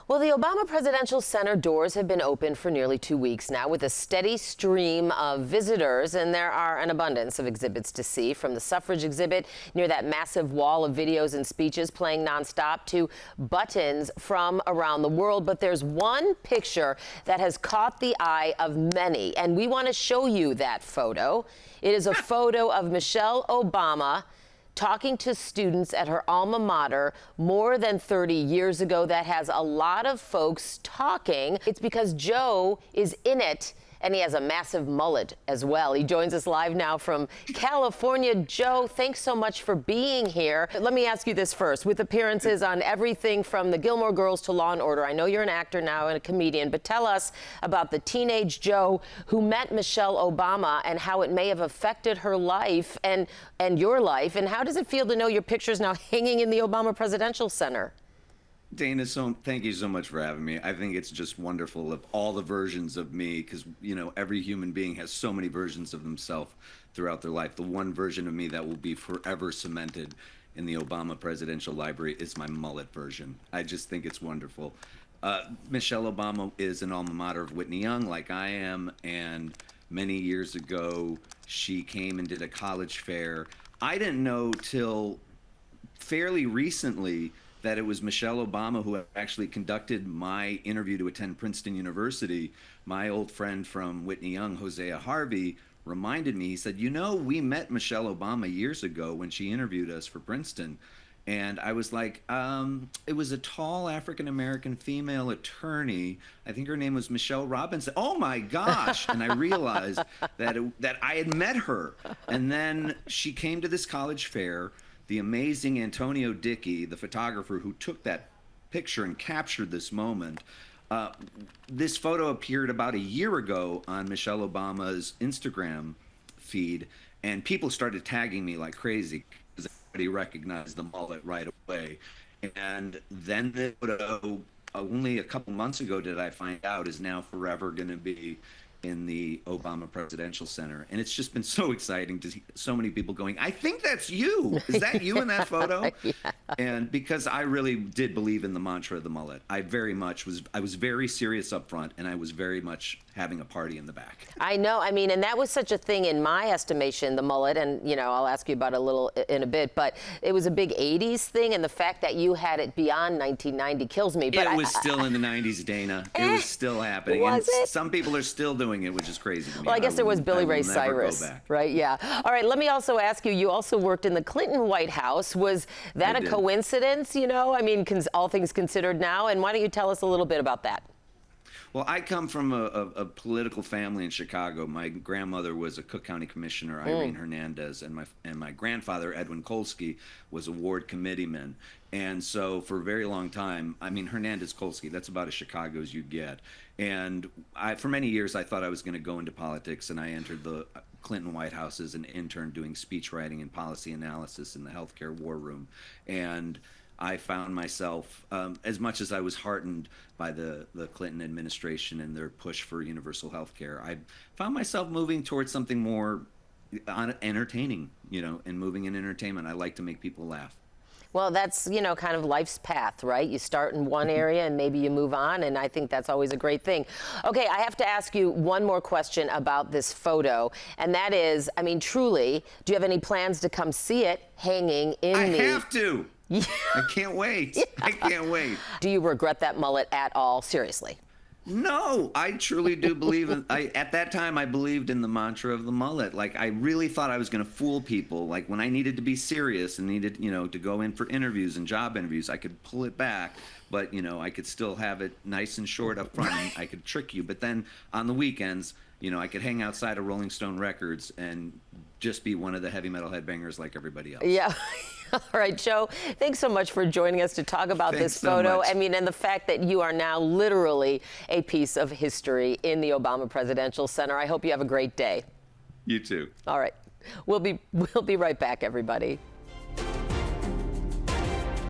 Well, the Obama Presidential Center doors have been open for nearly 2 weeks now with a steady stream of visitors, and there are an abundance of exhibits to see, from the suffrage exhibit near that massive wall of videos and speeches playing nonstop to buttons from around the world. But there's one picture that has caught the eye of many, and we want to show you that photo. It is a photo of Michelle Obama talking to students at her alma mater more than 30 years ago. That has a lot of folks talking. It's because Joe is in it, and he has a massive mullet as well. He joins us live now from California. Joe, thanks so much for being here. Let me ask you this first. With appearances on everything from the Gilmore Girls to Law & Order, I know you're an actor now and a comedian, but tell us about the teenage Joe who met Michelle Obama and how it may have affected her life and your life, and how does it feel to know your picture's now hanging in the Obama Presidential Center? Dana, thank you so much for having me. I think it's just wonderful of all the versions of me, because, you know, every human being has so many versions of themselves throughout their life. The one version of me that will be forever cemented in the Obama Presidential Library is my mullet version. I just think it's wonderful. Michelle Obama is an alma mater of Whitney Young, like I am, and many years ago, she came and did a college fair. I didn't know till fairly recently that it was Michelle Obama who actually conducted my interview to attend Princeton University. My old friend from Whitney Young, Hosea Harvey, reminded me. He said, you know, we met Michelle Obama years ago when she interviewed us for Princeton. And I was like, it was a tall African-American female attorney. I think her name was Michelle Robinson. Oh my gosh. And I realized that I had met her. And then she came to this college fair. The amazing Antonio Dickey, the photographer who took that picture and captured this moment. This photo appeared about a year ago on Michelle Obama's Instagram feed, and people started tagging me like crazy because everybody recognized the mullet right away. And then the photo, only a couple months ago did I find out, is now forever going to be in the Obama Presidential Center. And it's just been so exciting to see so many people going, I think that's you. Is that you in that photo? Yeah. And because I really did believe in the mantra of the mullet, I was very serious up front, and I was very much having a party in the back. I know. I mean, and that was such a thing in my estimation, the mullet, and, you know, I'll ask you about it a little in a bit, but it was a big 80s thing, and the fact that you had it beyond 1990 kills me. But it was still in the 90s, Dana. It was still happening. Was it? Some people are still doing it, which is crazy to me. Well, I guess there was Billy Ray Cyrus, right? Yeah. All right, let me also ask you, you also worked in the Clinton White House. Was that a coincidence, you know? I mean, all things considered now, and why don't you tell us a little bit about that? Well, I come from a political family in Chicago. My grandmother was a Cook County Commissioner, Irene Hernandez, and my grandfather, Edwin Kolski, was a ward committeeman. And so for a very long time, I mean, Hernandez-Kolski, that's about as Chicago as you'd get. And for many years, I thought I was going to go into politics, and I entered the Clinton White House as an intern doing speech writing and policy analysis in the healthcare war room. And I found myself, as much as I was heartened by the Clinton administration and their push for universal health care, I found myself moving towards something more entertaining, you know, and moving in entertainment. I like to make people laugh. Well, that's, you know, kind of life's path, right? You start in one area and maybe you move on, and I think that's always a great thing. Okay, I have to ask you one more question about this photo, and that is, I mean, truly, do you have any plans to come see it hanging in I have to. Yeah. I can't wait. Yeah. I can't wait. Do you regret that mullet at all? Seriously? No, I truly do believe in, at that time, I believed in the mantra of the mullet. Like, I really thought I was going to fool people. Like, when I needed to be serious and needed, you know, to go in for interviews and job interviews, I could pull it back, but, you know, I could still have it nice and short up front. And I could trick you. But then on the weekends, you know, I could hang outside of Rolling Stone Records and just be one of the heavy metal headbangers like everybody else. Yeah. All right, Joe, thanks so much for joining us to talk about this photo. I mean, and the fact that you are now literally a piece of history in the Obama Presidential Center. I hope you have a great day. You too. All right. We'll be right back, everybody.